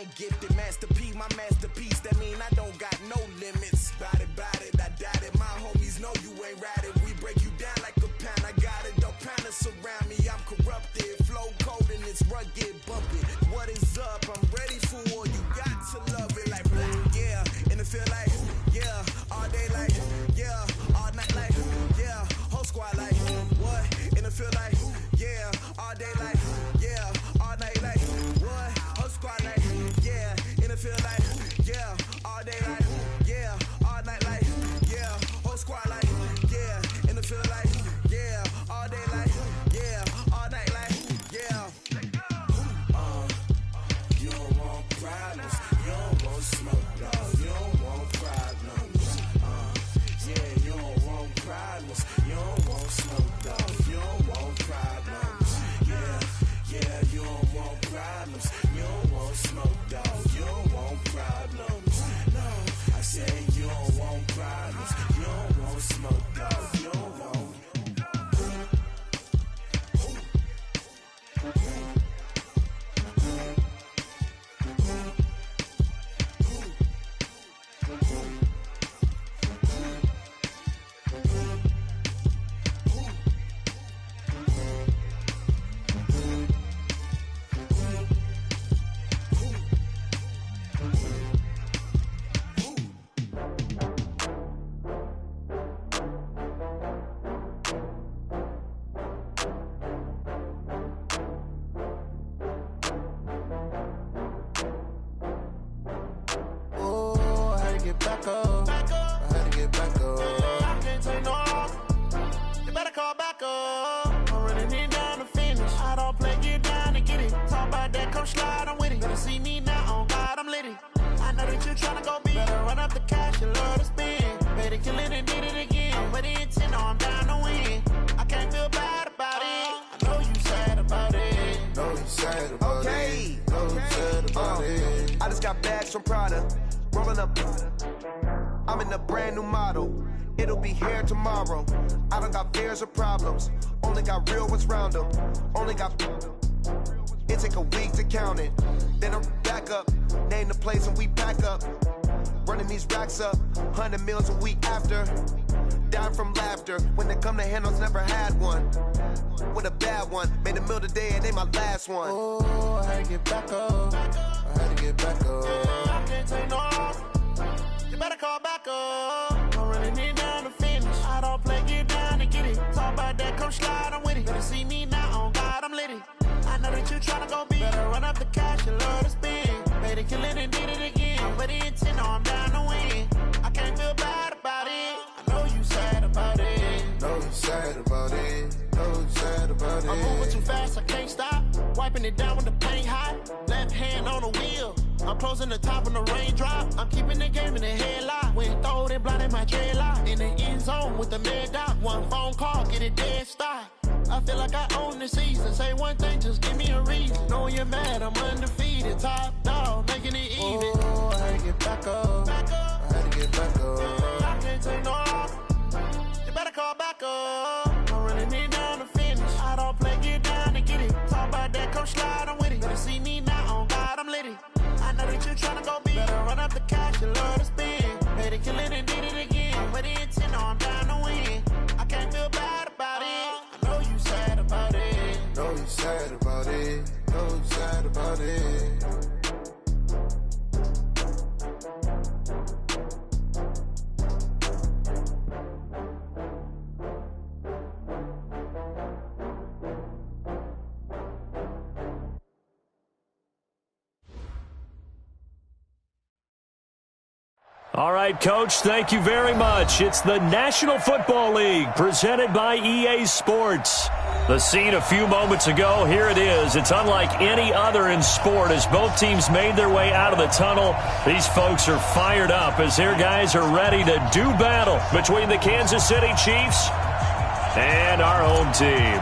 I'm gifted. Master P, my masterpiece. That mean I don't got no limits. Bout it, I doubt it. My homies know you ain't ratted. We break you down like a pound. I got it, don't pound us around me. I'm corrupted. Flow cold and it's rugged, bumping. What is up? I'm ready for war. You got to love it like blah, yeah. And it feel like, yeah. All day like, yeah. All night like, yeah. Whole squad like, what? And it feel like, yeah. All day like, yeah. All night like, what? Whole squad like, yeah. And it feel like, yeah. All day like, yeah. All night like, yeah. Whole squad like, yeah. And it feel like, yeah. All day like, yeah. All night like, yeah. You don't want problems. You don't want smoke, dog. You don't want problems. Yeah, you don't want problems. You don't want smoke, dog. You don't want problems. Yeah, you don't want problems. You don't want smoke, dog. You don't want problems. No, I say you don't want problems. You don't want smoke, dog. You don't want. I just got bags from Prada, rolling up. I'm in a brand new model. It'll be here tomorrow. I don't got fears or problems. Only got real ones round them. Only got. It take a week to count it. Then I'm back up. Name the place and we pack up. Running these racks up. 100 meals a week after. Down from laughter. When they come to handles, never had one. With a bad one. Made a meal today and ain't my last one. Oh, I had to get back up. I had to get back up. I can't take no off. You better call back up. I'm running it down to finish. I don't play, get down and get it. Talk about that, come slide, I'm with it. Better see me now, on God, I'm litty. I know that you tryna go big. Better run up the cash, you love to spend. Made it, kill it, and did it again. But the intent, no, I'm down to win. I can't feel bad about it. I know you sad about it. Know you sad about it. Know you sad about it. I'm moving too fast, I can't stop. Wiping it down with the paint hot. Left hand on the wheel. I'm closing the top when the raindrop. I'm keeping the game in the headlock. When throwed and blinded my dreadlock. In the end zone with the mad dot. One phone call, get it dead stop. I feel like I own the season. Say one thing, just give me a reason. Knowing you're mad, I'm undefeated. Top dog, making it even. Oh, I had to get back up. I had to get back up. I can't take no off. You better call back up. I'm running it down to finish. I don't play, get down and get it. Talk about that, come slide, I'm with it. Better see me now, on God, I'm litty. I know that you tryna go big. Better run up the cash, you love to spend. Made it, kill it, and did it again. But the intent, no, I'm down to win. I can't feel bad about it. I know you sad about it. Know you sad about it. Know you sad about it. All right, Coach, thank you very much. It's the National Football League presented by EA Sports. The scene a few moments ago, here it is. It's unlike any other in sport as both teams made their way out of the tunnel. These folks are fired up as their guys are ready to do battle between the Kansas City Chiefs and our home team.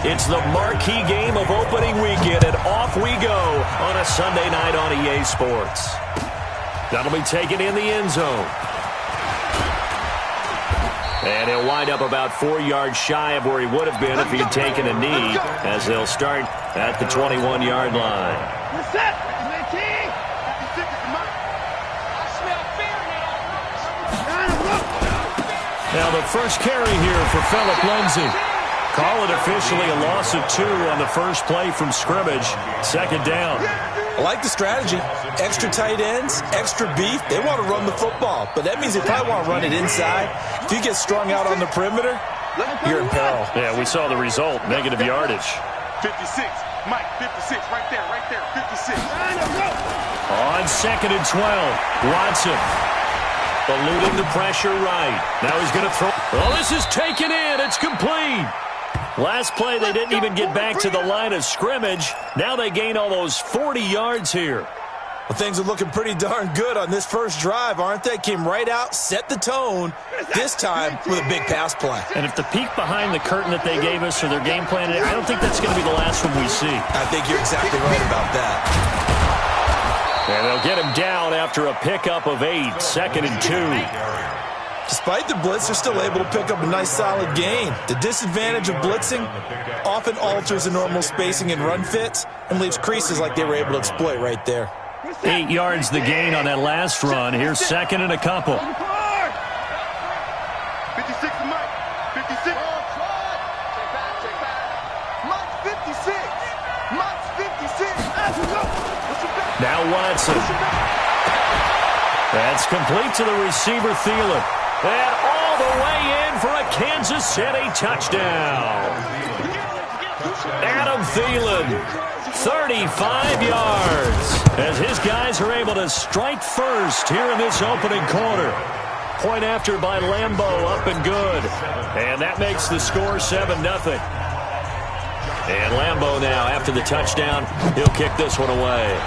It's the marquee game of opening weekend, and off we go on a Sunday night on EA Sports. That'll be taken in the end zone. And he'll wind up about 4 yards shy of where he would have been if he had taken a knee, as they'll start at the 21-yard line. now the first carry here for Phillip Lindsay. Call it officially a loss of 2 on the first play from scrimmage. Second down. I like the strategy. Extra tight ends, extra beef. They want to run the football, but that means they probably want to run it inside. If you get strung out on the perimeter, you're in peril. Yeah, we saw the result. Negative yardage. 56. Mike, 56. Right there, 56. On 2nd and 12, Watson. Eluding the pressure right. Now he's going to throw. Well, this is taken in. It's complete. Last play, they didn't even get back to the line of scrimmage. Now they gain almost 40 yards here. Well, things are looking pretty darn good on this first drive, aren't they? Came right out, set the tone, this time with a big pass play. And if the peek behind the curtain that they gave us or their game plan, I don't think that's going to be the last one we see. I think you're exactly right about that. And they'll get him down after a pickup of 8, 2nd and 2. Despite the blitz, they're still able to pick up a nice solid gain. The disadvantage of blitzing often alters the normal spacing and run fits and leaves creases like they were able to exploit right there. 8 yards the gain on that last run. Here's 2nd and a couple. 56 to Mike. 56. Mike 56. Mike 56. Now Watson. That's complete to the receiver, Thielen. And all the way in for a Kansas City touchdown. Adam Thielen, 35 yards, as his guys are able to strike first here in this opening quarter. Point after by Lambo, up and good. And that makes the score 7-0. And Lambo now, after the touchdown, he'll kick this one away.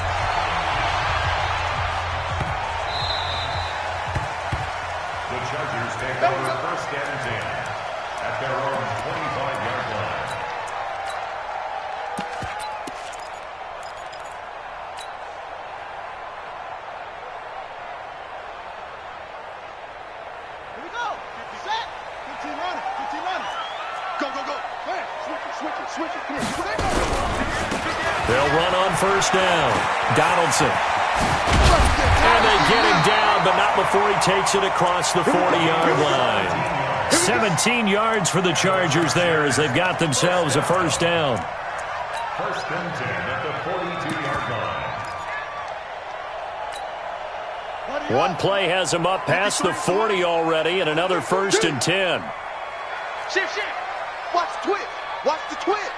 They'll run on first down. Donaldson. And they get him down, but not before he takes it across the 40-yard line. 17 yards for the Chargers there as they've got themselves a first down. First and 10 at the 42-yard line. One play has him up past the 40 already, and another first and 10. Shift. Watch the twist. Watch the twist.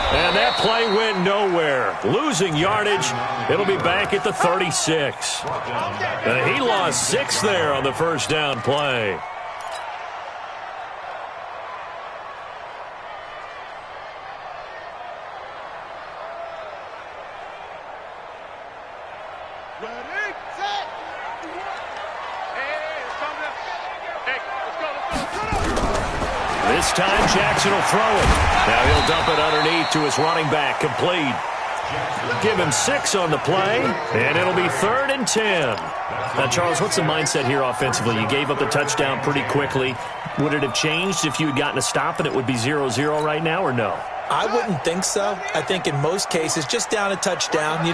And that play went nowhere. Losing yardage. It'll be back at the 36. He lost 6 there on the first down play. Ready, set. This time Jackson will throw it. Now he'll dump it underneath to his running back. Complete. Give him 6 on the play, and it'll be 3rd and 10. Now, Charles, what's the mindset here offensively? You gave up the touchdown pretty quickly. Would it have changed if you had gotten a stop and it would be 0-0 right now, or no? I wouldn't think so. I think in most cases, just down a touchdown,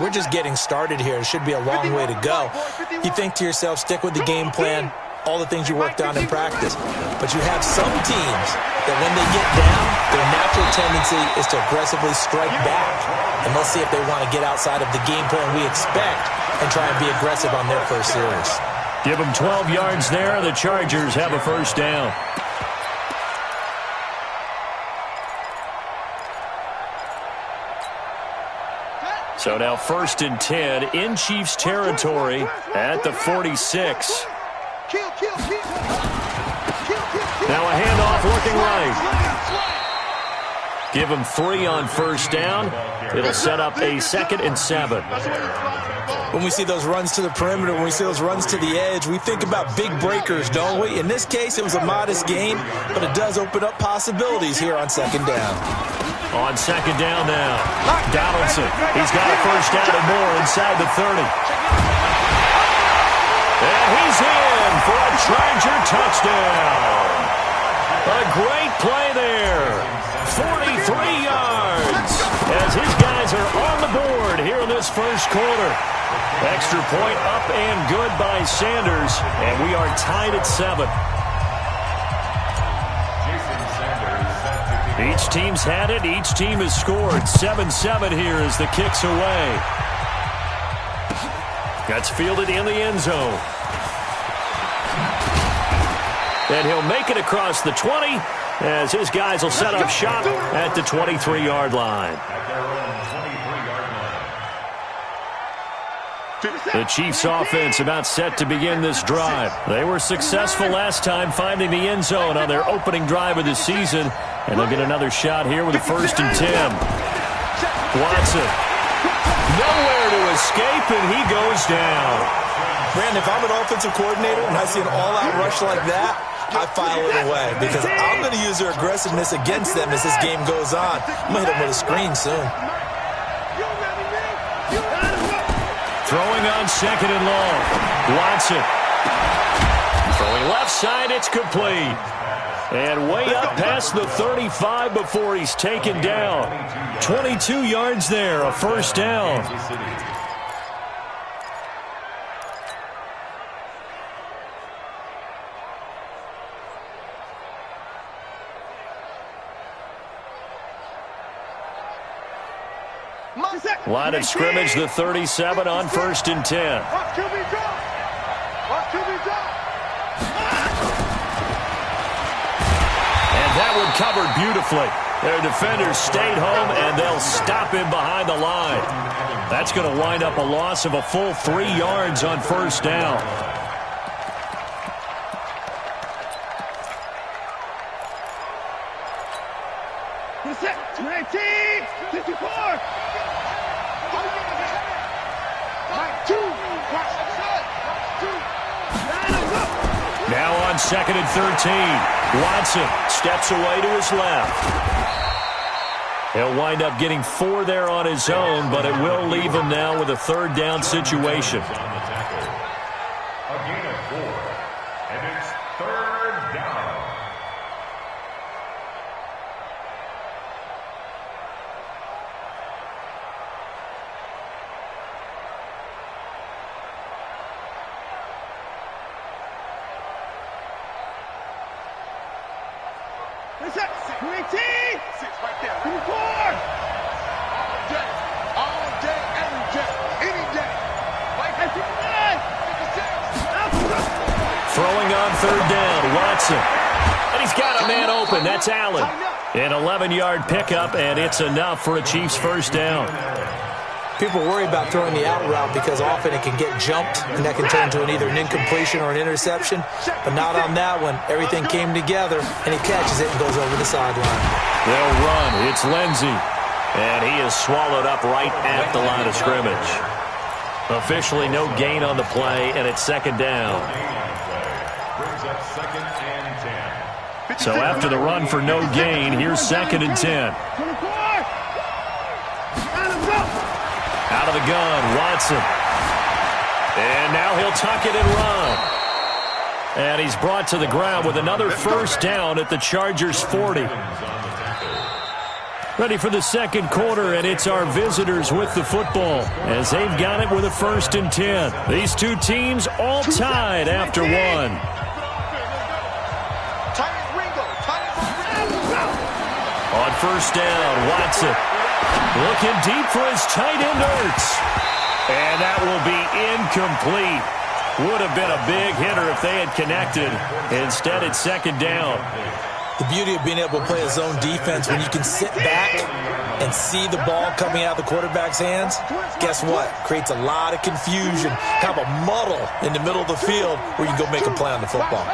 we're just getting started here. It should be a long way to go. You think to yourself, stick with the game plan, all the things you worked on in practice. But you have some teams that when they get down, their natural tendency is to aggressively strike back. And let's see if they want to get outside of the game plan we expect and try and be aggressive on their first series. Give them 12 yards there. The Chargers have a first down. So now 1st and 10 in Chiefs territory at the 46. Now a handoff looking right. Give them 3 on first down. It'll set up a 2nd and 7. When we see those runs to the perimeter, when we see those runs to the edge, we think about big breakers, don't we? In this case, it was a modest gain, but it does open up possibilities here on 2nd down. On 2nd down now, Donaldson. He's got a first down and more inside the 30. And he's in for a Charger touchdown. A great play there. 43 yards as his guys are on the board here in this first quarter. Extra point up and good by Sanders, and we are tied at 7. Each team's had it. Each team has scored. 7-7 here as the kick's away. That's fielded in the end zone. And he'll make it across the 20 as his guys will set up shop at the 23-yard line. The Chiefs offense about set to begin this drive. They were successful last time finding the end zone on their opening drive of the season. And they'll get another shot here with a 1st and 10. Watson. Nowhere to escape, and he goes down. Brandon, if I'm an offensive coordinator and I see an all-out rush like that, I file it away because I'm going to use their aggressiveness against them as this game goes on. I'm going to hit them with a screen soon. Throwing on 2nd and long. Watson. Throwing left side, it's complete. And way up past the 35 before he's taken down. 22 yards there, a 1st down. Line of scrimmage, the 37 on 1st and 10. That one covered beautifully. Their defenders stayed home, and they'll stop him behind the line. That's going to wind up a loss of a full 3 yards on 1st down. Now on 2nd and 13. Watson steps away to his left. He'll wind up getting 4 there on his own, but it will leave him now with a 3rd down situation. A gain of 4, and it's 3rd down. Throwing on 3rd down, Watson. And he's got a man open. That's Allen. An 11-yard pickup, and it's enough for a Chiefs 1st down. People worry about throwing the out route because often it can get jumped, and that can turn to either an incompletion or an interception. But not on that one. Everything came together, and he catches it and goes over the sideline. They'll run. It's Lindsey. And he is swallowed up right at the line of scrimmage. Officially no gain on the play, and it's 2nd down. So after the run for no gain, here's 2nd and 10. Out of the gun, Watson. And now he'll tuck it and run. And he's brought to the ground with another 1st down at the Chargers' 40. Ready for the 2nd quarter, and it's our visitors with the football as they've got it with a 1st and 10. These two teams all tied after 1. On 1st down, Watson looking deep for his tight end, Ertz. And that will be incomplete. Would have been a big hitter if they had connected. Instead, it's 2nd down. The beauty of being able to play a zone defense when you can sit back and see the ball coming out of the quarterback's hands, guess what? Creates a lot of confusion, kind of a muddle in the middle of the field where you can go make a play on the football.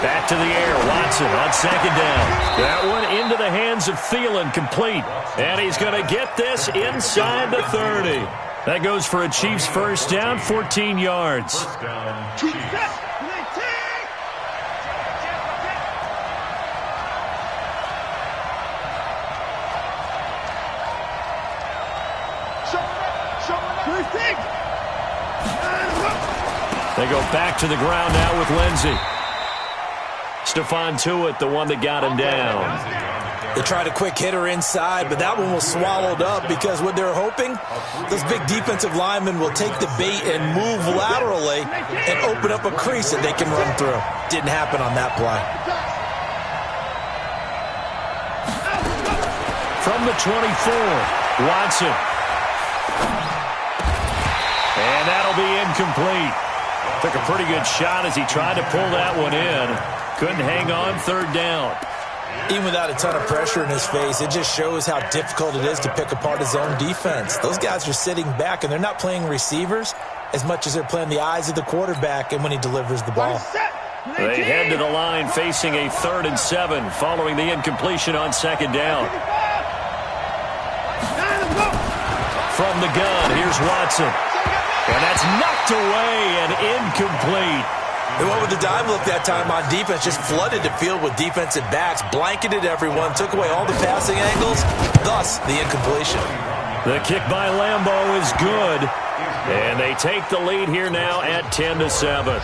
Back to the air, Watson on 2nd down. That one into the hands of Thielen, complete. And he's going to get this inside the 30. That goes for a Chiefs 1st down, 14 yards. 1st down, Chiefs. They go back to the ground now with Lindsey. Stephon Tuitt, the one that got him down. They tried a quick hitter inside, but that one was swallowed up because what they're hoping, those big defensive linemen will take the bait and move laterally and open up a crease that they can run through. Didn't happen on that play. From the 24, Watson. And that'll be incomplete. Took a pretty good shot as he tried to pull that one in. Couldn't hang on, third down. Even without a ton of pressure in his face, it just shows how difficult it is to pick apart his own defense. Those guys are sitting back, and they're not playing receivers as much as they're playing the eyes of the quarterback and when he delivers the ball. They head to the line facing a 3rd and 7 following the incompletion on 2nd down. From the gun, here's Watson. And that's knocked away and incomplete. They went with the dime look that time on defense, just flooded the field with defensive backs, blanketed everyone, took away all the passing angles, thus the incompletion. The kick by Lambo is good, and they take the lead here now at 10-7.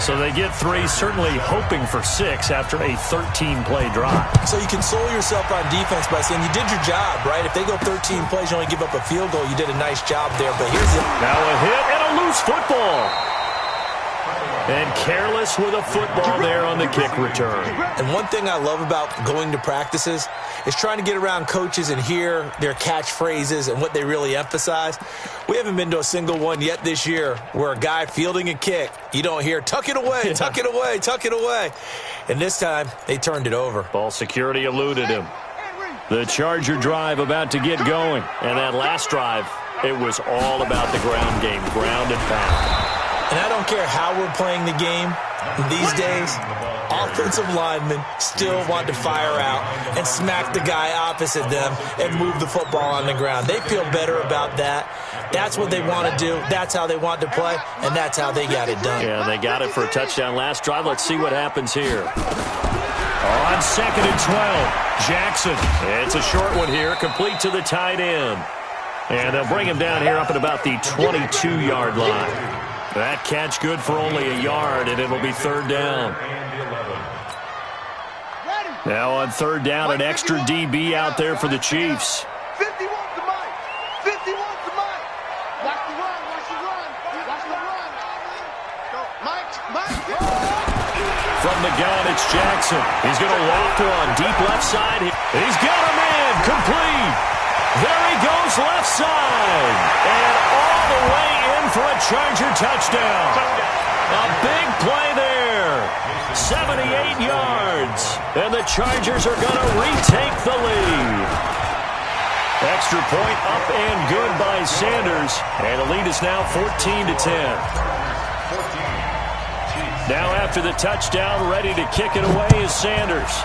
So they get 3, certainly hoping for 6 after a 13-play drive. So you console yourself on defense by saying you did your job, right? If they go 13 plays, you only give up a field goal, you did a nice job there. But here's it. Now a hit and a loose football. And careless with a football there on the kick return. And one thing I love about going to practices is trying to get around coaches and hear their catchphrases and what they really emphasize. We haven't been to a single one yet this year where a guy fielding a kick, you don't hear, tuck it away, tuck it away, tuck it away. And this time, they turned it over. Ball security eluded him. The Charger drive about to get going. And that last drive, it was all about the ground game, ground and pound. And I don't care how we're playing the game these days, offensive linemen still want to fire out and smack the guy opposite them and move the football on the ground. They feel better about that. That's what they want to do. That's how they want to play, and that's how they got it done. Yeah, they got it for a touchdown last drive. Let's see what happens here. On 2nd and 12, Jackson. It's a short one here, complete to the tight end. And they'll bring him down here up at about the 22-yard line. That catch good for only a yard, and it'll be 3rd down. Now on 3rd down, an extra DB out there for the Chiefs. 51 to Mike. 51 to Mike. Watch the run. Watch the run. Watch the run. Go, Mike. From the gun, it's Jackson. He's going to walk one deep left side. He's got a man complete. There he goes left side. And all the way in for a Charger touchdown. A big play there. 78 yards. And the Chargers are going to retake the lead. Extra point up and good by Sanders. And the lead is now 14-10. Now after the touchdown, ready to kick it away is Sanders.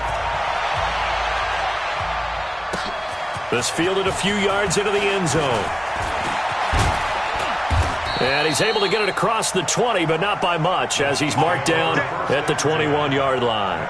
This fielded a few yards into the end zone. And he's able to get it across the 20, but not by much, as he's marked down at the 21-yard line.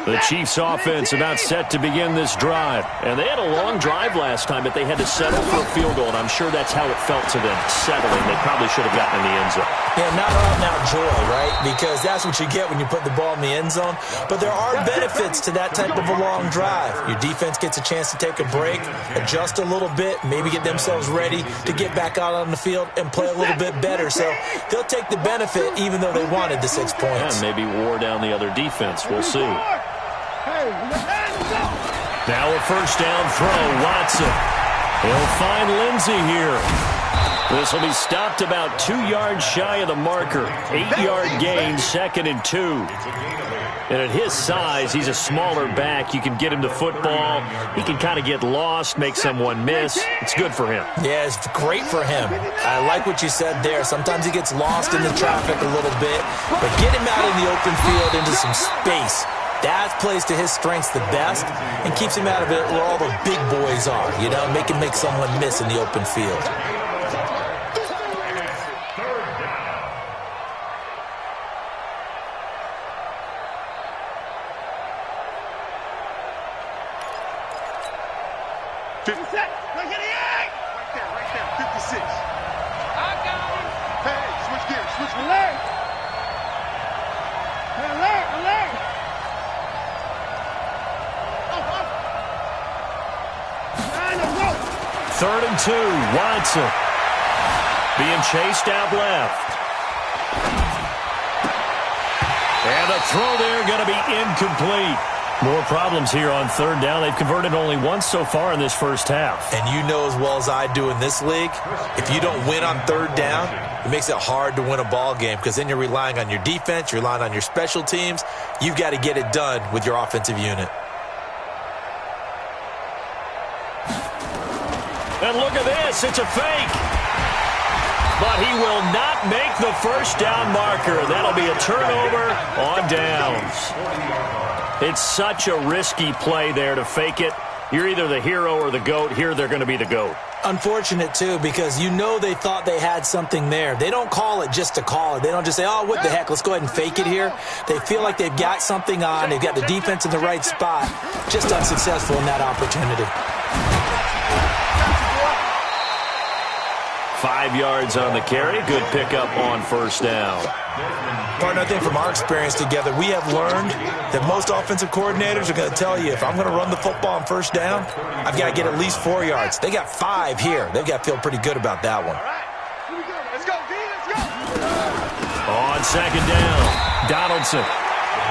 The Chiefs offense about set to begin this drive. And they had a long drive last time, but they had to settle for a field goal, and I'm sure that's how it felt to them, settling. They probably should have gotten in the end zone. Yeah, not all now joy, right? Because that's what you get when you put the ball in the end zone. But there are benefits to that type of a long drive. Your defense gets a chance to take a break, adjust a little bit, maybe get themselves ready to get back out on the field and play a little bit better. So they'll take the benefit even though they wanted the 6 points. Yeah, maybe wore down the other defense. We'll see. Now a first down throw, Watson. He'll find Lindsey here. This will be stopped about 2 yards shy of the marker. 8-yard gain, 2nd and 2. And at his size, he's a smaller back. You can get him to football. He can kind of get lost, make someone miss. It's good for him. Yeah, it's great for him. I like what you said there. Sometimes he gets lost in the traffic a little bit. But get him out in the open field into some space. That plays to his strengths the best and keeps him out of it where all the big boys are, you know, make someone miss in the open field. 56. I got him. Hey, switch gears. Switch gears. Alert. Alert. Alert. Third and 2. Watson being chased out left. And a throw there going to be incomplete. More problems here on third down. They've converted only once so far in this first half. And you know as well as I do in this league, if you don't win on third down, it makes it hard to win a ball game because then you're relying on your defense, you're relying on your special teams. You've got to get it done with your offensive unit. And look at this. It's a fake. But he will not make the first down marker. That'll be a turnover on downs. It's such a risky play there to fake it. You're either the hero or the GOAT. Here they're going to be the GOAT. Unfortunate, too, because you know they thought they had something there. They don't call it just to call it. They don't just say, oh, what the heck, let's go ahead and fake it here. They feel like they've got something on. They've got the defense in the right spot. Just unsuccessful in that opportunity. 5 yards on the carry. Good pickup on first down. Partner, I think from our experience together, we have learned that most offensive coordinators are going to tell you, if I'm going to run the football on first down, I've got to get at least 4 yards. They got 5 here. They've got to feel pretty good about that one. Let's go, D. Let's go. On second down, Donaldson.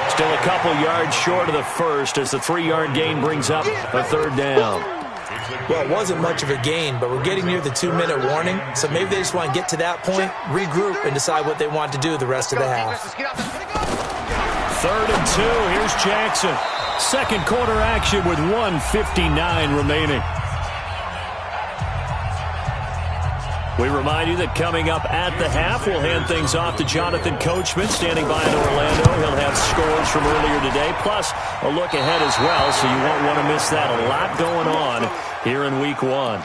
Still a couple yards short of the first as the 3-yard gain brings up a third down. Well, it wasn't much of a gain, but we're getting near the 2-minute warning, so maybe they just want to get to that point, regroup, and decide what they want to do the rest of the half. Third and 2. Here's Jackson. Second quarter action with 1:59 remaining. We remind you that coming up at the half, we'll hand things off to Jonathan Coachman, standing by in Orlando. He'll have scores from earlier today, plus a look ahead as well, so you won't want to miss that. A lot going on here in Week 1.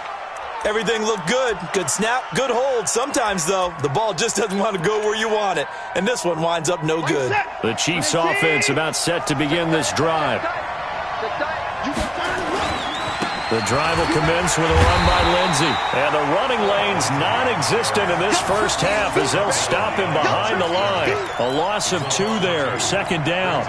Everything looked good. Good snap, good hold. Sometimes, though, the ball just doesn't want to go where you want it, and this one winds up no good. The Chiefs offense about set to begin this drive. The drive will commence with a run by Lindsey. And the running lane's non-existent in this first half as they'll stop him behind the line. A loss of 2 there. Second down.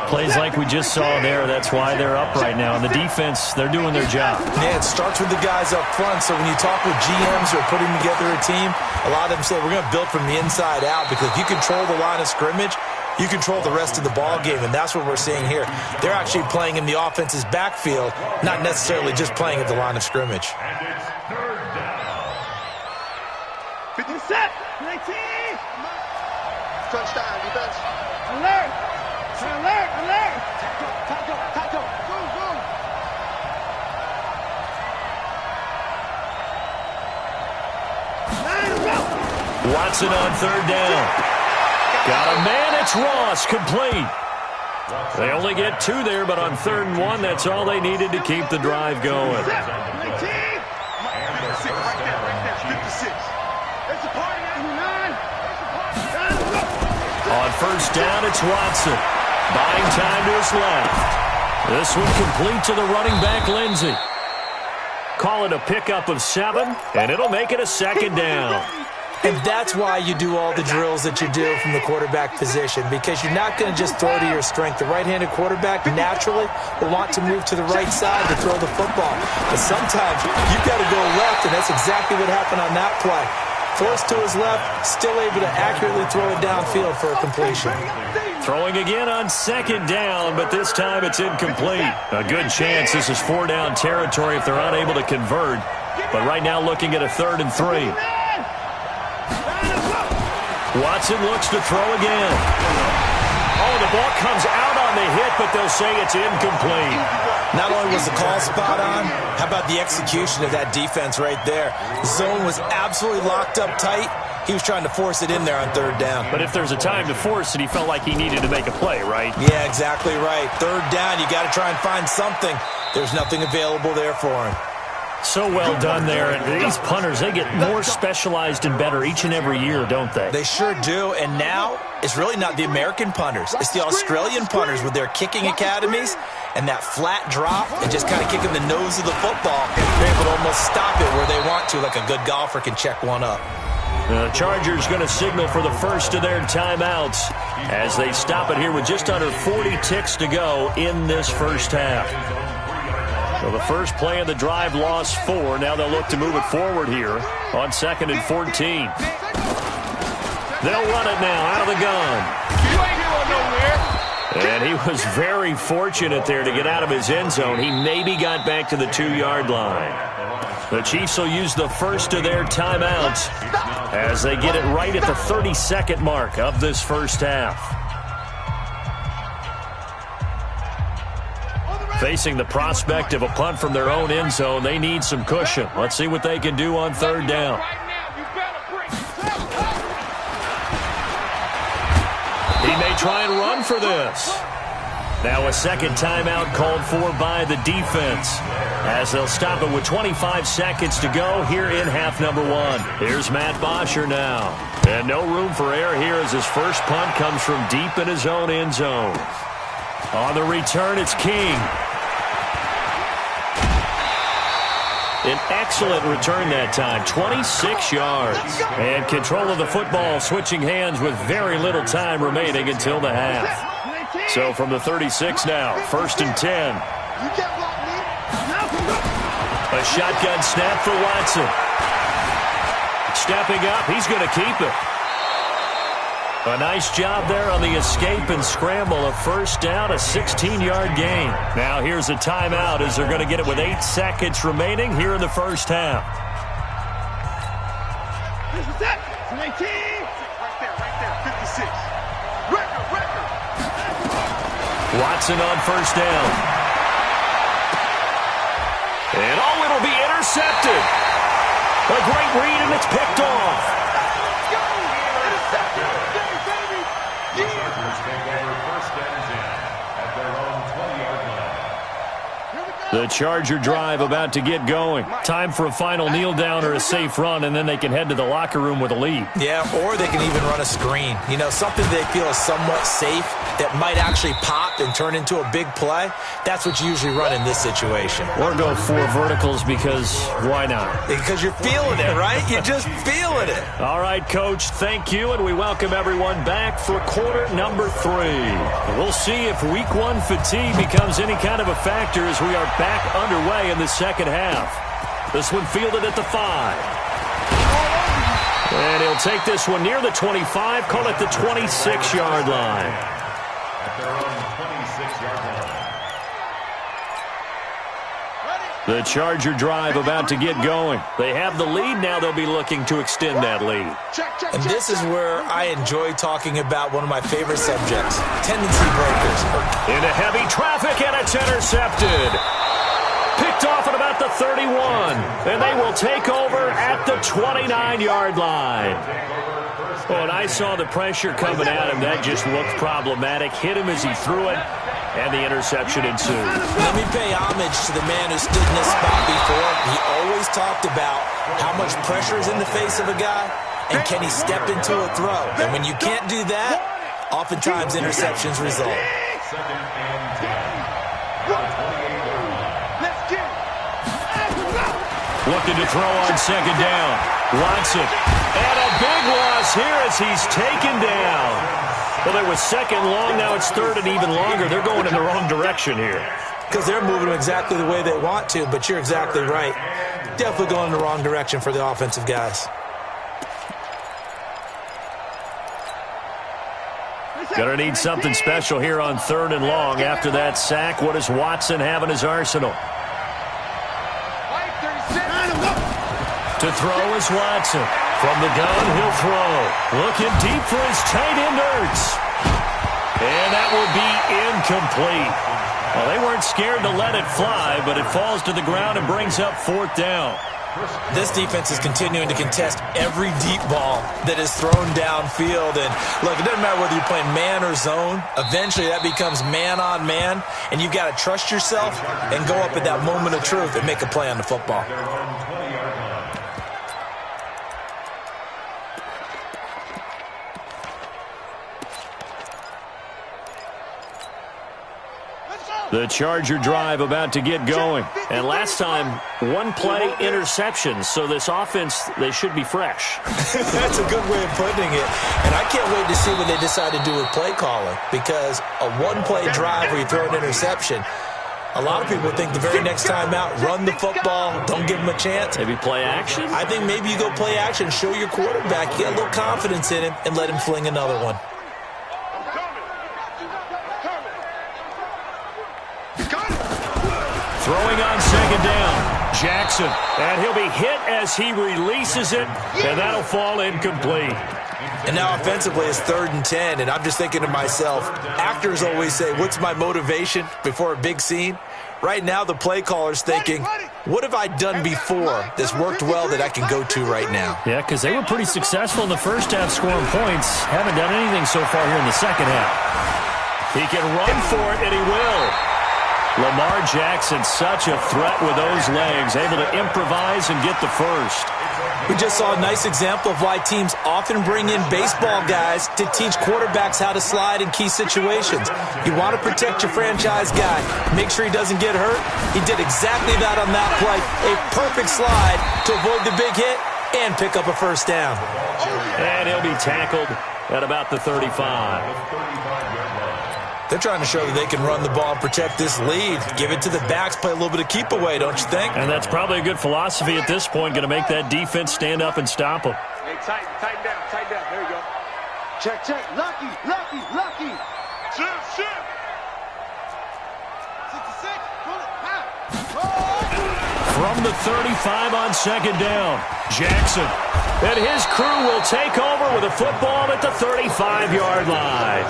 Plays like we just saw there. That's why they're up right now. And the defense, they're doing their job. Yeah, it starts with the guys up front. So when you talk with GMs who are putting together a team, a lot of them say, we're going to build from the inside out. Because if you control the line of scrimmage, you control the rest of the ball game, and that's what we're seeing here. They're actually playing in the offense's backfield, not necessarily just playing at the line of scrimmage. And it's third down. 50 set. 19. Touchdown, defense. Alert. Alert. Alert. Tackle. Boom. Watson on third down. Got a man, it's Ross, complete. They only get 2 there, but on third and 1, that's all they needed to keep the drive going. 56 right there. 56. It's a party. 9. On first down, it's Watson. Buying time to his left. This one complete to the running back, Lindsey. Call it a pickup of 7, and it'll make it a second down. And that's why you do all the drills that you do from the quarterback position, because you're not going to just throw to your strength. The right-handed quarterback naturally will want to move to the right side to throw the football. But sometimes you've got to go left, and that's exactly what happened on that play. Forced to his left, still able to accurately throw it downfield for a completion. Throwing again on second down, but this time it's incomplete. A good chance this is 4-down territory if they're unable to convert. But right now looking at a 3rd and 3. Watson looks to throw again. Oh, the ball comes out on the hit, but they'll say it's incomplete. Not only was the call spot on, how about the execution of that defense right there? The zone was absolutely locked up tight. He was trying to force it in there on third down. But if there's a time to force it, he felt like he needed to make a play, right? Yeah, exactly right. Third down, you got to try and find something. There's nothing available there for him. So well done there. And these punters, they get more specialized and better each and every year, don't they? They sure do. And now it's really not the American punters. It's the Australian punters with their kicking academies and that flat drop and just kind of kicking the nose of the football. They're able to almost stop it where they want to, like a good golfer can check one up. The Chargers going to signal for the first of their timeouts as they stop it here with just under 40 ticks to go in this first half. So the first play of the drive lost 4. Now they'll look to move it forward here on 2nd and 14. They'll run it now out of the gun. And he was very fortunate there to get out of his end zone. He maybe got back to the 2-yard line. The Chiefs will use the first of their timeouts as they get it right at the 32nd mark of this first half. Facing the prospect of a punt from their own end zone, they need some cushion. Let's see what they can do on 3rd down. He may try and run for this. Now a second timeout called for by the defense as they'll stop it with 25 seconds to go here in half number 1. Here's Matt Bosher now. And no room for error here as his first punt comes from deep in his own end zone. On the return, it's King. An excellent return that time, 26 yards. And control of the football switching hands with very little time remaining until the half. So from the 36 now, 1st and 10. A shotgun snap for Watson. Stepping up, he's going to keep it. A nice job there on the escape and scramble. A first down, a 16-yard gain. Now here's a timeout as they're going to get it with 8 seconds remaining here in the first half. This is it. 19. Right there, 56. Record. Watson on first down. And it'll be intercepted. A great read, and it's picked off. The Charger drive about to get going. Time for a final kneel down or a safe run, and then they can head to the locker room with a lead. Yeah, or they can even run a screen. You know, something they feel is somewhat safe that might actually pop and turn into a big play. That's what you usually run in this situation. Or go 4 verticals because why not? Because you're feeling it, right? You're just feeling it. All right, Coach, thank you, and we welcome everyone back for quarter number 3. We'll see if week 1 fatigue becomes any kind of a factor as we are back underway in the second half. This one fielded at the 5. And he'll take this one near the 25, call it the 26-yard line. At their own 26-yard line. The Charger drive about to get going. They have the lead now. They'll be looking to extend that lead. And this is where I enjoy talking about one of my favorite subjects, tendency breakers. Into heavy traffic, and it's intercepted. Picked off at about the 31, and they will take over at the 29-yard line. Oh, and I saw the pressure coming at him. That just looked problematic. Hit him as he threw it, and the interception ensued. Let me pay homage to the man who stood in this spot before. He always talked about how much pressure is in the face of a guy, and can he step into a throw. And when you can't do that, oftentimes interceptions result. Second and 10. Looking to throw on second down. Watson. And a big loss here as he's taken down. Well, it was second long. Now it's third and even longer. They're going in the wrong direction here. Because they're moving exactly the way they want to, but you're exactly right. Definitely going in the wrong direction for the offensive guys. Gonna need something special here on 3rd and long. After that sack, what does Watson have in his arsenal? To throw is Watson. From the gun, he'll throw. Looking deep for his tight end, Ertz. And that will be incomplete. Well, they weren't scared to let it fly, but it falls to the ground and brings up 4th down. This defense is continuing to contest every deep ball that is thrown downfield. And look, it doesn't matter whether you're playing man or zone. Eventually that becomes man on man, and you've got to trust yourself and go up at that moment of truth and make a play on the football. The Charger drive about to get going. And last time, one play interception. So this offense, they should be fresh. That's a good way of putting it. And I can't wait to see what they decide to do with play calling. Because a one-play drive where you throw an interception, a lot of people think the very next time out, run the football, don't give them a chance. Maybe play action? I think maybe you go play action, show your quarterback, you get a little confidence in him, and let him fling another one. Throwing on second down, Jackson. And he'll be hit as he releases it, and that'll fall incomplete. And now offensively it's 3rd and 10, and I'm just thinking to myself, actors always say, what's my motivation before a big scene? Right now the play caller's thinking, what have I done before that's worked well that I can go to right now? Yeah, because they were pretty successful in the first half scoring points. Haven't done anything so far here in the second half. He can run for it, and he will. Lamar Jackson, such a threat with those legs, able to improvise and get the first. We just saw a nice example of why teams often bring in baseball guys to teach quarterbacks how to slide in key situations. You want to protect your franchise guy, make sure he doesn't get hurt. He did exactly that on that play. A perfect slide to avoid the big hit and pick up a first down. And he'll be tackled at about the 35. They're trying to show that they can run the ball and protect this lead. Give it to the backs, play a little bit of keep away, don't you think? And that's probably a good philosophy at this point, going to make that defense stand up and stop them. Hey, tighten down. There you go. Check. Lucky. Shift. 66. Pull it. From the 35 on second down, Jackson. And his crew will take over with a football at the 35-yard line.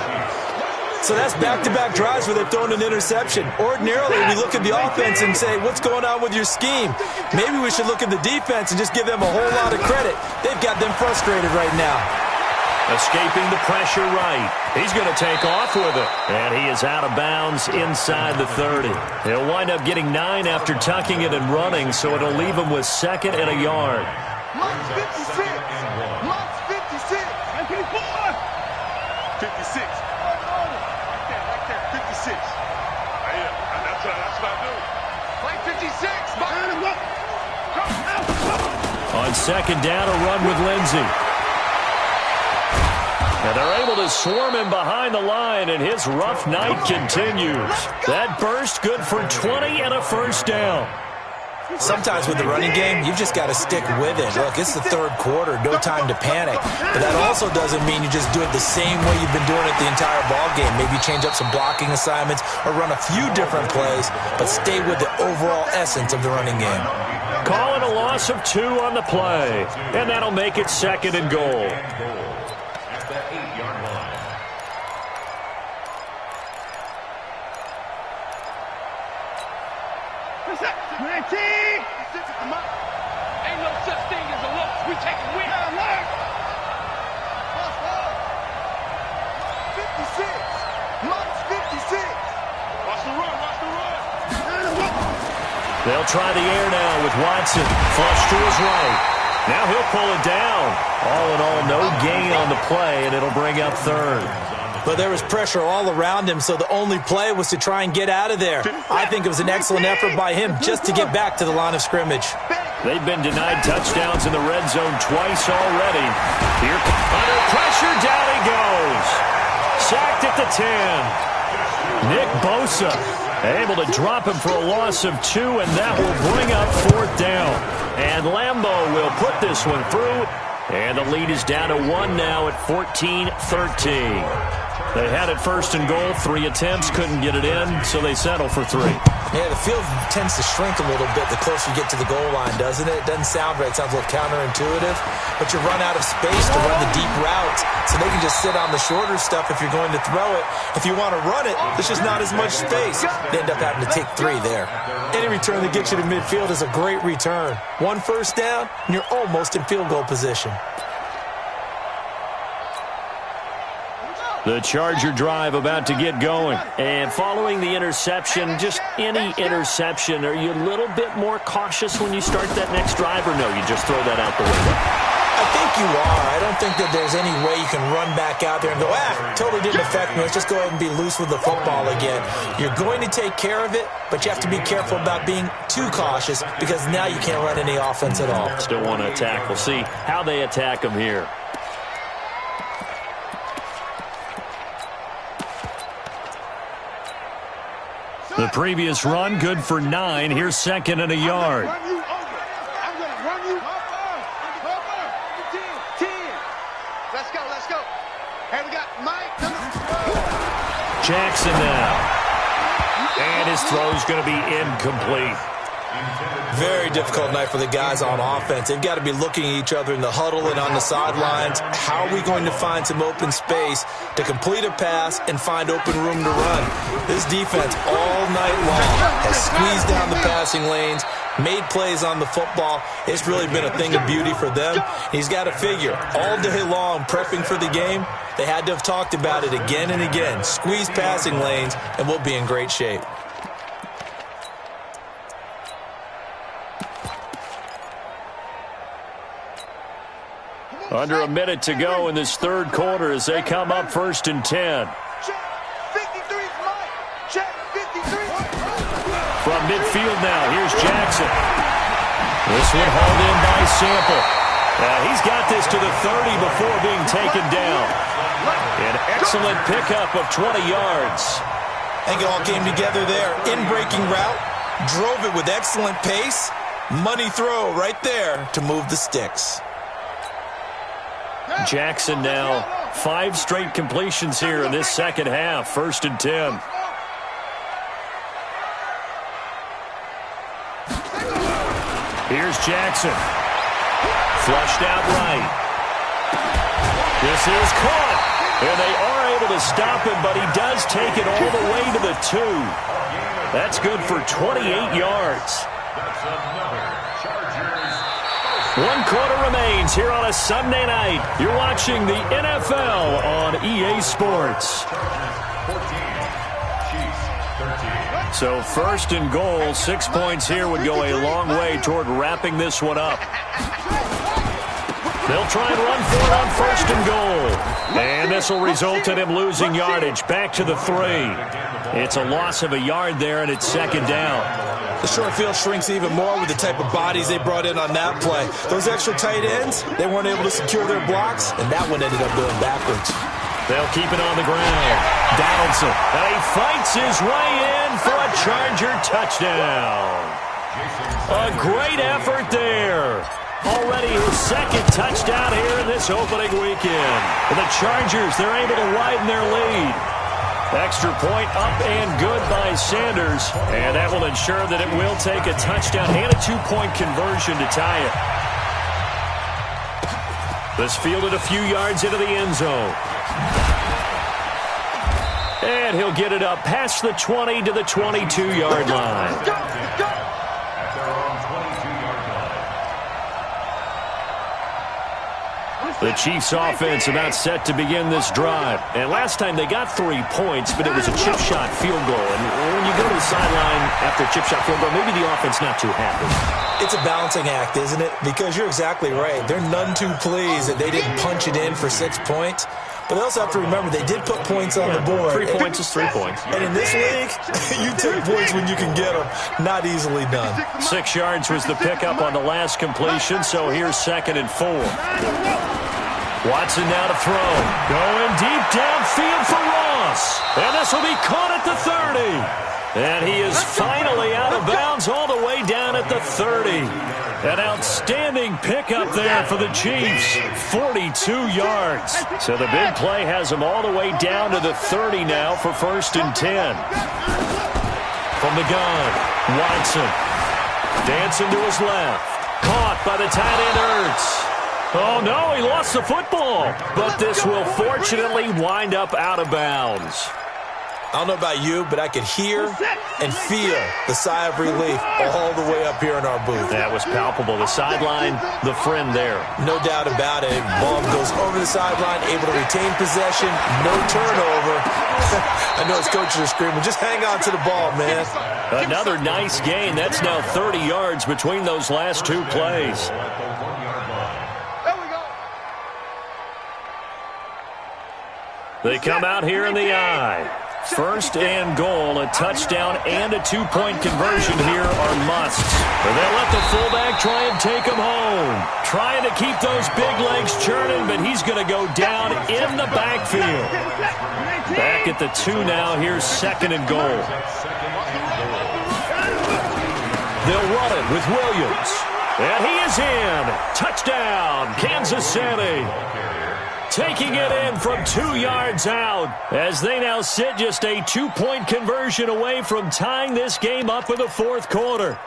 So that's back-to-back drives where they've thrown an interception. Ordinarily, we look at the offense and say, what's going on with your scheme? Maybe we should look at the defense and just give them a whole lot of credit. They've got them frustrated right now. Escaping the pressure right. He's going to take off with it. And he is out of bounds inside the 30. He'll wind up getting 9 after tucking it and running, so it'll leave him with 2nd and a yard. Mott's 56. 56. On second down, a run with Lindsey. And they're able to swarm him behind the line, and his rough night continues. That burst good for 20 and a first down. Sometimes with the running game, you've just got to stick with it. Look, it's the 3rd quarter, no time to panic. But that also doesn't mean you just do it the same way you've been doing it the entire ball game. Maybe change up some blocking assignments or run a few different plays, but stay with the overall essence of the running game. Calling a loss of 2 on the play, and that'll make it 2nd and goal. At the 8-yard line. Ain't no such thing as a loss. We take a win. 56. Mott's 56. Watch the run. They'll try the air now with Watson. Flush to his right. Now he'll pull it down. All in all, no gain on the play, and it'll bring up 3rd. But there was pressure all around him, so the only play was to try and get out of there. I think it was an excellent effort by him just to get back to the line of scrimmage. They've been denied touchdowns in the red zone twice already. Here, under pressure, down he goes. Sacked at the 10. Nick Bosa able to drop him for a loss of 2, and that will bring up 4th down. And Lambeau will put this one through, and the lead is down to 1 now at 14-13. They had it 1st and goal, 3 attempts, couldn't get it in, so they settle for 3. Yeah, the field tends to shrink a little bit the closer you get to the goal line, doesn't it? It doesn't sound right. It sounds a little counterintuitive. But you run out of space to run the deep routes, so they can just sit on the shorter stuff if you're going to throw it. If you want to run it, there's just not as much space. They end up having to take 3 there. Any return that gets you to midfield is a great return. 1 first down, and you're almost in field goal position. The Charger drive about to get going. And following the interception, just any interception, are you a little bit more cautious when you start that next drive, or no, you just throw that out the window? I think you are. I don't think that there's any way you can run back out there and go, totally didn't affect me. Let's just go ahead and be loose with the football again. You're going to take care of it, but you have to be careful about being too cautious because now you can't run any offense at all. Still want to attack. We'll see how they attack them here. The previous run, good for 9. Here's 2nd and a yard. I'm going to run you. 10. Let's go. Hey, we got Mike. Jackson now. And his throw's going to be incomplete. Very difficult night for the guys on offense. They've got to be looking at each other in the huddle and on the sidelines. How are we going to find some open space to complete a pass and find open room to run? This defense all night long has squeezed down the passing lanes, made plays on the football. It's really been a thing of beauty for them. He's got to figure all day long prepping for the game. They had to have talked about it again and again. Squeeze passing lanes and we'll be in great shape. Under a minute to go in this 3rd quarter as they come up 1st and 10. From midfield now, here's Jackson. This one hauled in by Sample. He's got this to the 30 before being taken down. An excellent pickup of 20 yards. I think it all came together there. In-breaking route, drove it with excellent pace. Money throw right there to move the sticks. Jackson now 5 straight completions here in this 2nd half. 1st and 10. Here's Jackson. Flushed out right. This is caught. And they are able to stop him, but he does take it all the way to the 2. That's good for 28 yards. 1 quarter remains here on a Sunday night. You're watching the NFL on EA Sports. So 1st and goal, 6 points here would go a long way toward wrapping this one up. They'll try and run for it on 1st and goal. And this will result in him losing yardage back to the 3. It's a loss of a yard there, and it's 2nd down. The short field shrinks even more with the type of bodies they brought in on that play. Those extra tight ends, they weren't able to secure their blocks, and that one ended up going backwards. They'll keep it on the ground. Donaldson, and he fights his way in for a Charger touchdown. A great effort there. Already his 2nd touchdown here in this opening weekend. And the Chargers, they're able to widen their lead. Extra point up and good by Sanders. And that will ensure that it will take a touchdown and a 2-point conversion to tie it. This fielded a few yards into the end zone. And he'll get it up past the 20 to the 22-yard line. The Chiefs offense about set to begin this drive. And last time they got 3 points, but it was a chip shot field goal. And when you go to the sideline after a chip shot field goal, maybe the offense not too happy. It's a balancing act, isn't it? Because you're exactly right. They're none too pleased that they didn't punch it in for 6 points. But they also have to remember they did put points on the board. 3 points is 3 points. And in this league, you take points when you can get them. Not easily done. 6 yards was the pickup on the last completion, so here's 2nd and 4. Watson now to throw. Going deep downfield for Ross. And this will be caught at the 30. And he is finally out of bounds all the way down at the 30. An outstanding pickup there for the Chiefs. 42 yards. So the big play has him all the way down to the 30 now for 1st and 10. from the gun. Watson dancing to his left. Caught by the tight end, Ertz. Oh, no, he lost the football. But this will fortunately wind up out of bounds. I don't know about you, but I could hear and feel the sigh of relief all the way up here in our booth. That was palpable. The sideline, the friend there. No doubt about it. Ball goes over the sideline, able to retain possession, no turnover. I know his coaches are screaming, just hang on to the ball, man. Another nice gain. That's now 30 yards between those last two plays. They come out here in the eye. First and goal, a touchdown and a two-point conversion here are musts. But they let the fullback try and take him home. Trying to keep those big legs churning, but he's going to go down in the backfield. Back at the 2 now. Here's second and goal. They'll run it with Williams. And he is in. Touchdown, Kansas City. Taking it in from 2 yards out as they now sit just a two-point conversion away from tying this game up in the fourth quarter.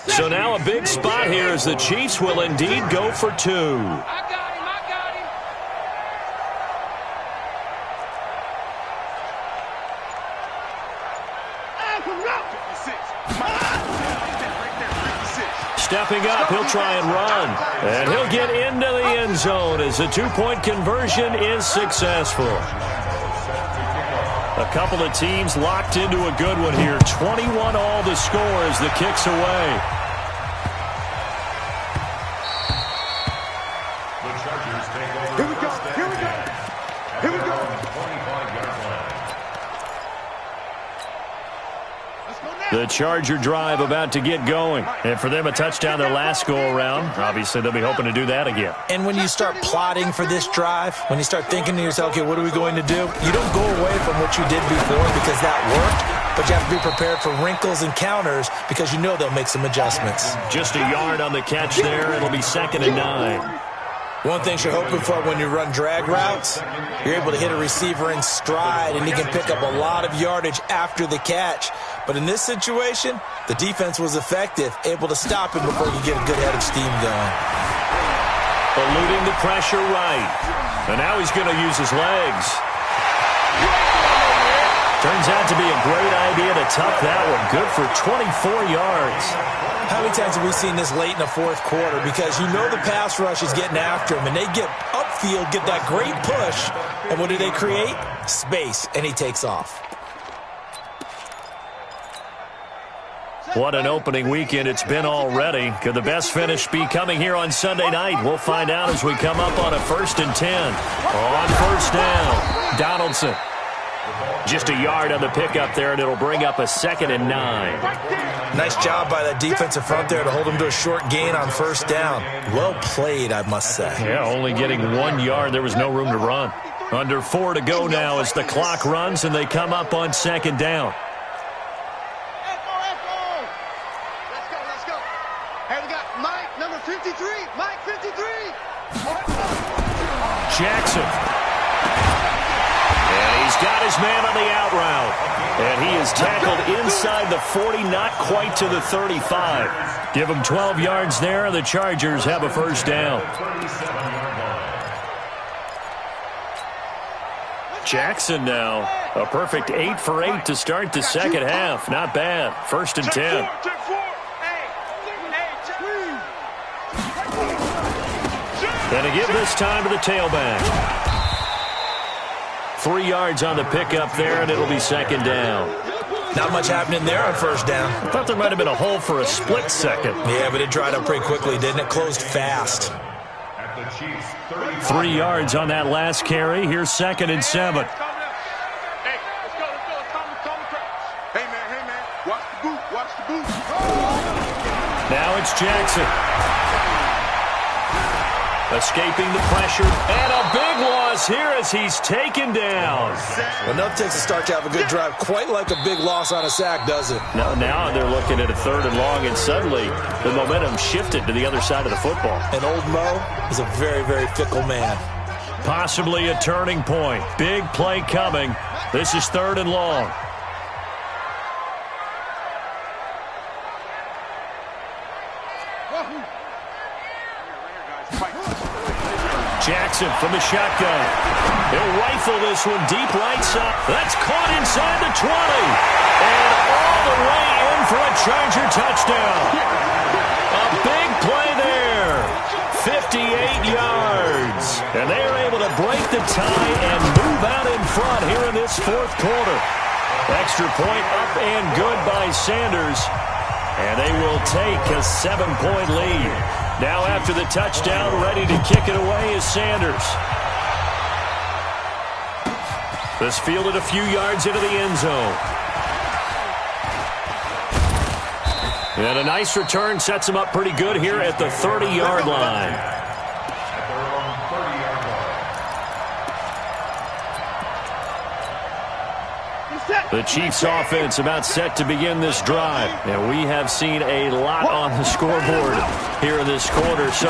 So now a big spot here as the Chiefs will indeed go for 2. Stepping up, he'll try and run. And he'll get into the end zone as the two-point conversion is successful. A couple of teams locked into a good one here. 21 all the score as the kick's away. Here we go. Here we go. Here we go. The Charger drive about to get going. And for them, a touchdown their last go-around. Obviously, they'll be hoping to do that again. And when you start plotting for this drive, when you start thinking to yourself, okay, what are we going to do? You don't go away from what you did before because that worked, but you have to be prepared for wrinkles and counters because you know they'll make some adjustments. Just a yard on the catch there. It'll be second and 9. One thing you're hoping for when you run drag routes, you're able to hit a receiver in stride, and he can pick up a lot of yardage after the catch. But in this situation, the defense was effective, able to stop him before you get a good head of steam going. Eluding the pressure right. And now he's going to use his legs. Turns out to be a great idea to tuck that one. Good for 24 yards. How many times have we seen this late in the fourth quarter? Because you know the pass rush is getting after him, and they get upfield, get that great push, and what do they create? Space, and he takes off. What an opening weekend it's been already. Could the best finish be coming here on Sunday night? We'll find out as we come up on a 1st and 10. On first down, Donaldson. Just a yard on the pickup there, and it'll bring up a 2nd and 9. Nice job by that defensive front there to hold him to a short gain on first down. Well played, I must say. Yeah, only getting 1 yard. There was no room to run. Under 4 to go now as the clock runs, and they come up on 2nd down. Let's go. Hey, we got Mike, number 53. Mike, 53. Jackson. And he's got his man on the out route. And he is tackled inside the 40, not quite to the 35. Give him 12 yards there, and the Chargers have a first down. Jackson now, a perfect 8 for 8 to start the second half. Not bad. 1st and 10. And to give this time to the tailback. 3 yards on the pickup there, and it'll be 2nd down. Not much happening there on first down. I thought there might have been a hole for a split second. Yeah, but it dried up pretty quickly, didn't it? Closed fast. 3 yards on that last carry. Here's 2nd and 7. Hey, let's go. Hey, man. Watch the boot. Now it's Jackson. Escaping the pressure, and a big loss falls here as he's taken down. Enough takes a start to have a good drive. Quite like a big loss on a sack, does it? Now they're looking at a 3rd and long, and suddenly the momentum shifted to the other side of the football. And old Mo is a very, very fickle man. Possibly a turning point. Big play coming. This is 3rd and long. Jackson from the shotgun. He'll rifle this one deep right side. That's caught inside the 20. And all the way in for a Charger touchdown. A big play there. 58 yards. And they are able to break the tie and move out in front here in this 4th quarter. Extra point up and good by Sanders. And they will take a 7-point lead. Now after the touchdown, ready to kick it away is Sanders. This fielded a few yards into the end zone. And a nice return sets him up pretty good here at the 30-yard line. The Chiefs offense about set to begin this drive. And we have seen a lot on the scoreboard here in this quarter. So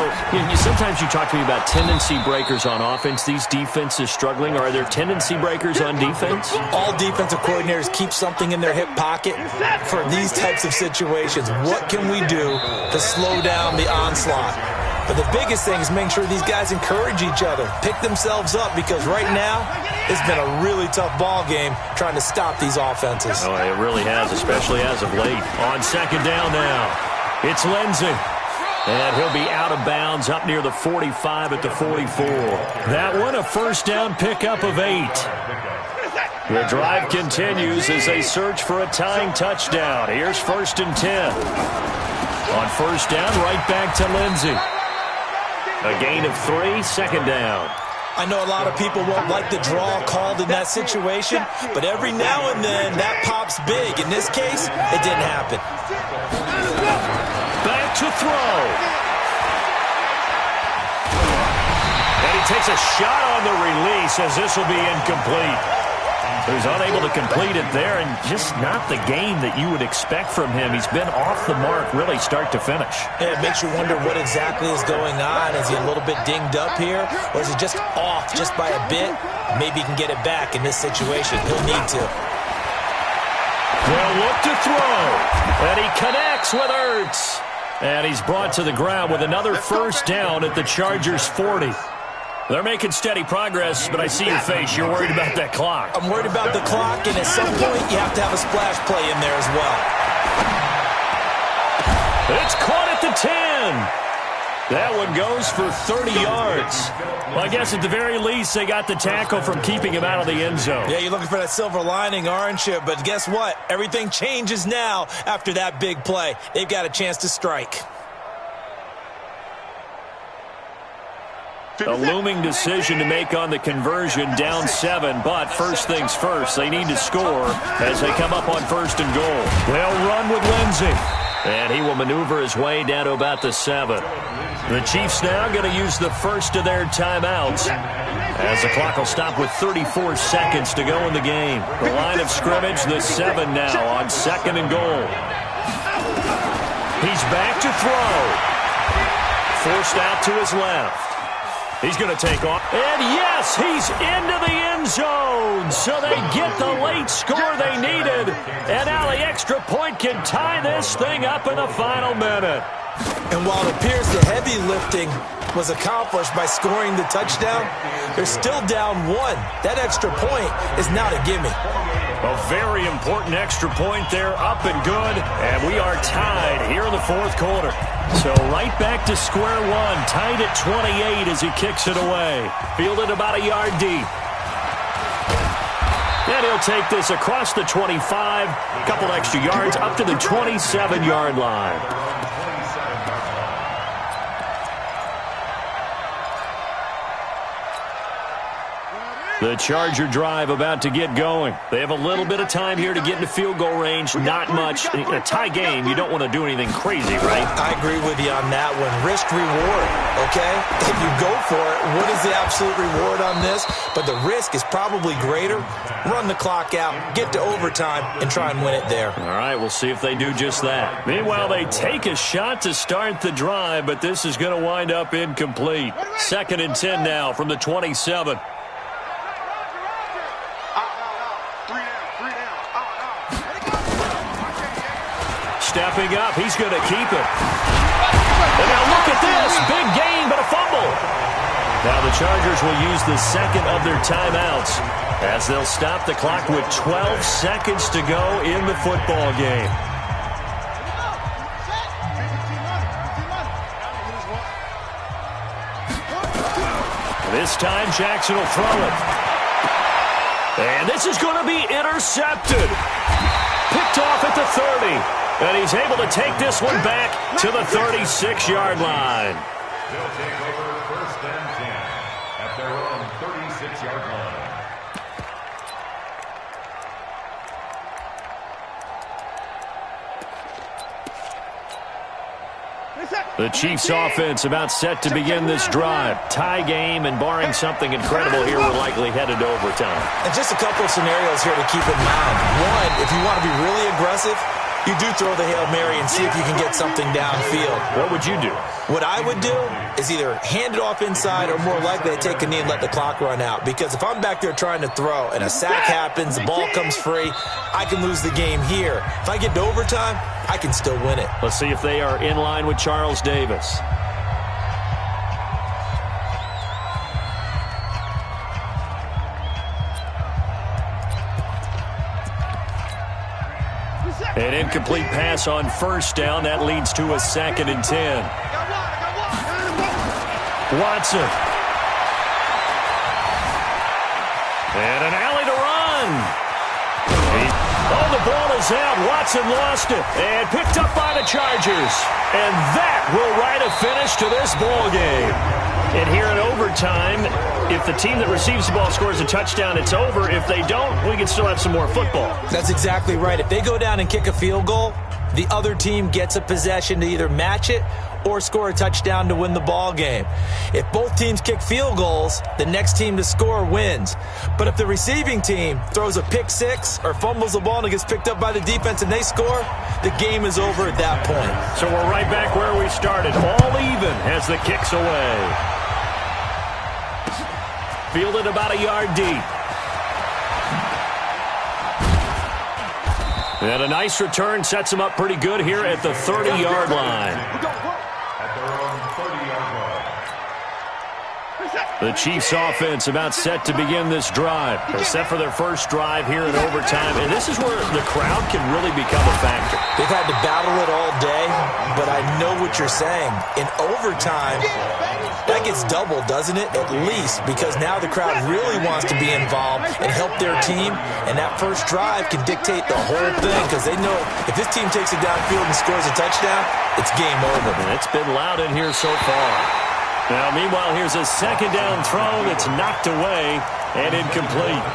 sometimes you talk to me about tendency breakers on offense. These defenses struggling. Are there tendency breakers on defense? All defensive coordinators keep something in their hip pocket for these types of situations. What can we do to slow down the onslaught? But the biggest thing is making sure these guys encourage each other, pick themselves up, because right now it's been a really tough ball game trying to stop these offenses. Oh, it really has, especially as of late. On 2nd down now, it's Lindsey. And he'll be out of bounds up near the 45 at the 44. That one a 1st down pickup of 8. The drive continues as they search for a tying touchdown. Here's 1st and 10. On 1st down, right back to Lindsey. A gain of 3, 2nd down. I know a lot of people won't like the draw called in that situation, but every now and then that pops big. In this case, it didn't happen. Back to throw. And he takes a shot on the release as this will be incomplete. He's unable to complete it there, and just not the game that you would expect from him. He's been off the mark really start to finish. Yeah, it makes you wonder what exactly is going on. Is he a little bit dinged up here, or is he just off just by a bit? Maybe he can get it back in this situation. He'll need to. They'll look to throw, and he connects with Ertz. And he's brought to the ground with another 1st down at the Chargers' 40. They're making steady progress, but I see your face. You're worried about that clock. I'm worried about the clock, and at some point you have to have a splash play in there as well. It's caught at the 10. That one goes for 30 yards. Well, I guess at the very least they got the tackle from keeping him out of the end zone. Yeah, you're looking for that silver lining, aren't you? But guess what? Everything changes now after that big play. They've got a chance to strike. A looming decision to make on the conversion, down 7, but first things first, they need to score as they come up on 1st and goal. They'll run with Lindsey, and he will maneuver his way down to about the 7. The Chiefs now going to use the first of their timeouts as the clock will stop with 34 seconds to go in the game. The line of scrimmage, the 7 now on 2nd and goal. He's back to throw. Forced out to his left. He's going to take off. And yes, he's into the end zone. So they get the late score they needed. And now the extra point can tie this thing up in the final minute. And while it appears the heavy lifting was accomplished by scoring the touchdown, they're still down 1. That extra point is not a gimme. A very important extra point there, up and good. And we are tied here in the 4th quarter. So right back to square one, tied at 28 as he kicks it away. Fielded about a yard deep. And he'll take this across the 25, a couple extra yards, up to the 27-yard line. The Charger drive about to get going. They have a little bit of time here to get into field goal range. Not much. In a tie game, you don't want to do anything crazy, right? I agree with you on that one. Risk reward, okay? If you go for it, what is the absolute reward on this? But the risk is probably greater. Run the clock out, get to overtime, and try and win it there. All right, we'll see if they do just that. Meanwhile, they take a shot to start the drive, but this is going to wind up incomplete. 2nd and 10 now from the 27. Stepping up, he's going to keep it. And now look at this, big gain, but a fumble. Now the Chargers will use the second of their timeouts as they'll stop the clock with 12 seconds to go in the football game. This time Jackson will throw it. And this is going to be intercepted. Picked off at the 30. And he's able to take this one back to the 36-yard line. They'll take over 1st and 10 at their own 36-yard line. The Chiefs offense about set to begin this drive. Tie game, and barring something incredible here, we're likely headed to overtime. And just a couple of scenarios here to keep in mind. One, if you want to be really aggressive, you do throw the Hail Mary and see if you can get something downfield. What would you do? What I would do is either hand it off inside or more likely to take a knee and let the clock run out. Because if I'm back there trying to throw and a sack happens, the ball comes free, I can lose the game here. If I get to overtime, I can still win it. Let's see if they are in line with Charles Davis. An incomplete pass on 1st down. That leads to a 2nd and 10. Watson. And an alley to run. Oh, the ball is out. Watson lost it and picked up by the Chargers. And that will write a finish to this ball game. And here in overtime, if the team that receives the ball scores a touchdown, it's over. If they don't, we can still have some more football. That's exactly right. If they go down and kick a field goal, the other team gets a possession to either match it or score a touchdown to win the ball game. If both teams kick field goals, the next team to score wins. But if the receiving team throws a pick six or fumbles the ball and it gets picked up by the defense and they score, the game is over at that point. So we're right back where we started. All even as the kick's away. Fielded about a yard deep. And a nice return sets him up pretty good here at the 30-yard line. At their own 30-yard line. The Chiefs offense about set to begin this drive. They're set for their first drive here in overtime, and this is where the crowd can really become a factor. They've had to battle it all day, but I know what you're saying. In overtime, that gets doubled, doesn't it? At least, because now the crowd really wants to be involved and help their team, and that first drive can dictate the whole thing because they know if this team takes it downfield and scores a touchdown, it's game over. And it's been loud in here so far. Now, meanwhile, here's a second down throw that's knocked away and incomplete.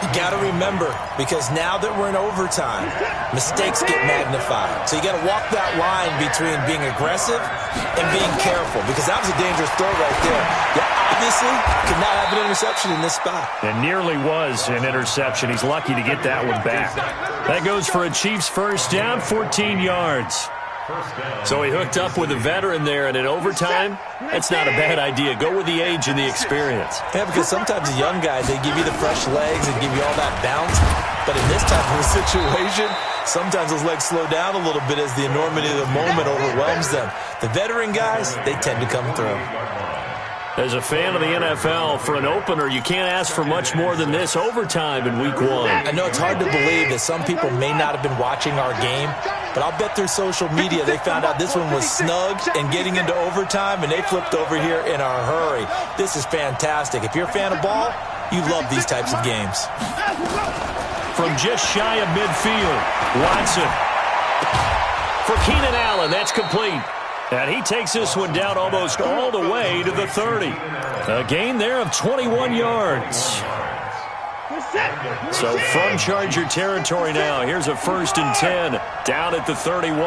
You got to remember, because now that we're in overtime, mistakes get magnified. So you got to walk that line between being aggressive and being careful, because that was a dangerous throw right there. You obviously could not have an interception in this spot. It nearly was an interception. He's lucky to get that one back. That goes for a Chiefs first down, 14 yards. So he hooked up with a veteran there, and in overtime, that's not a bad idea. Go with the age and the experience. Yeah, because sometimes the young guys, they give you the fresh legs and give you all that bounce. But in this type of a situation, sometimes those legs slow down a little bit as the enormity of the moment overwhelms them. The veteran guys, they tend to come through. As a fan of the NFL, for an opener, you can't ask for much more than this overtime in Week 1. I know it's hard to believe that some people may not have been watching our game, but I'll bet through social media they found out this one was snug and getting into overtime, and they flipped over here in a hurry. This is fantastic. If you're a fan of ball, you love these types of games. From just shy of midfield, Watson. For Keenan Allen, that's complete. And he takes this one down almost all the way to the 30. A gain there of 21 yards. So from Charger territory now, here's a 1st and 10 down at the 31.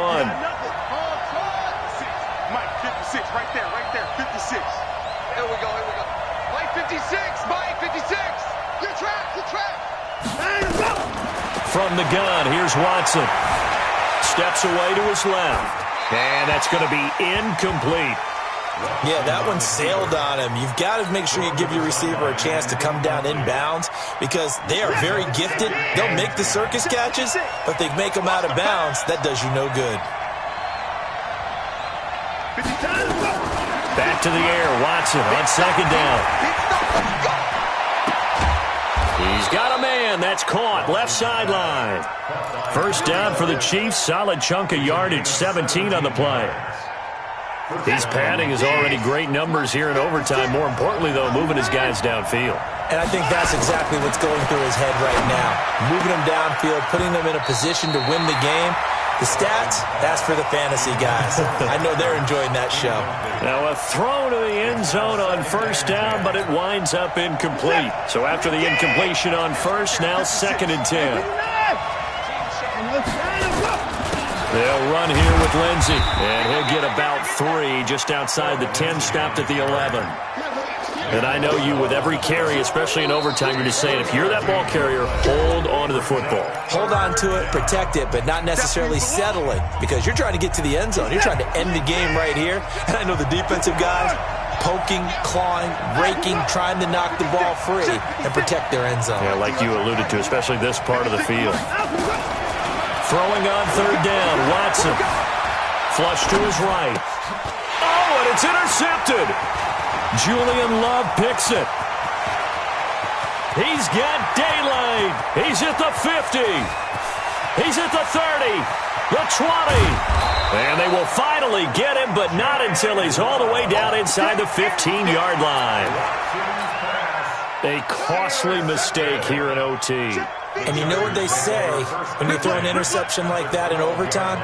Mike, 56, right there, 56. Here we go. Mike, 56, Mike, 56. You're trapped. From the gun, here's Watson. Steps away to his left. And that's going to be incomplete. Yeah, that one sailed on him. You've got to make sure you give your receiver a chance to come down inbounds because they are very gifted. They'll make the circus catches, but they make them out of bounds. That does you no good. Back to the air, Watson on 2nd down. He's got a man. That's caught. Left sideline. 1st down for the Chiefs. Solid chunk of yardage. 17 on the play. He's padding his already great numbers here in overtime. More importantly, though, moving his guys downfield. And I think that's exactly what's going through his head right now. Moving them downfield, putting them in a position to win the game. The stats, that's for the fantasy guys. I know they're enjoying that show. Now a throw to the end zone on 1st down, but it winds up incomplete. So after the incompletion on 1st, now 2nd and 10. They'll run here with Lindsey, and he'll get about 3 just outside the 10, stopped at the 11. And I know you with every carry, especially in overtime, you're just saying if you're that ball carrier, hold on to the football. Hold on to it, protect it, but not necessarily settling because you're trying to get to the end zone. You're trying to end the game right here. And I know the defensive guys poking, clawing, raking, trying to knock the ball free and protect their end zone. Yeah, like you alluded to, especially this part of the field. Throwing on 3rd down, Watson. Flush to his right. Oh, and it's intercepted. Julian Love picks it. He's got daylight. He's at the 50. He's at the 30, the 20. And they will finally get him, but not until he's all the way down inside the 15-yard line. A costly mistake here in OT. And you know what they say when you throw an interception like that in overtime?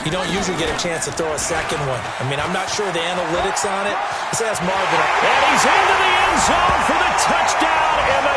You don't usually get a chance to throw a second one. I mean, I'm not sure the analytics on it. Let's ask Marvin. And he's into the end zone for the touchdown, and the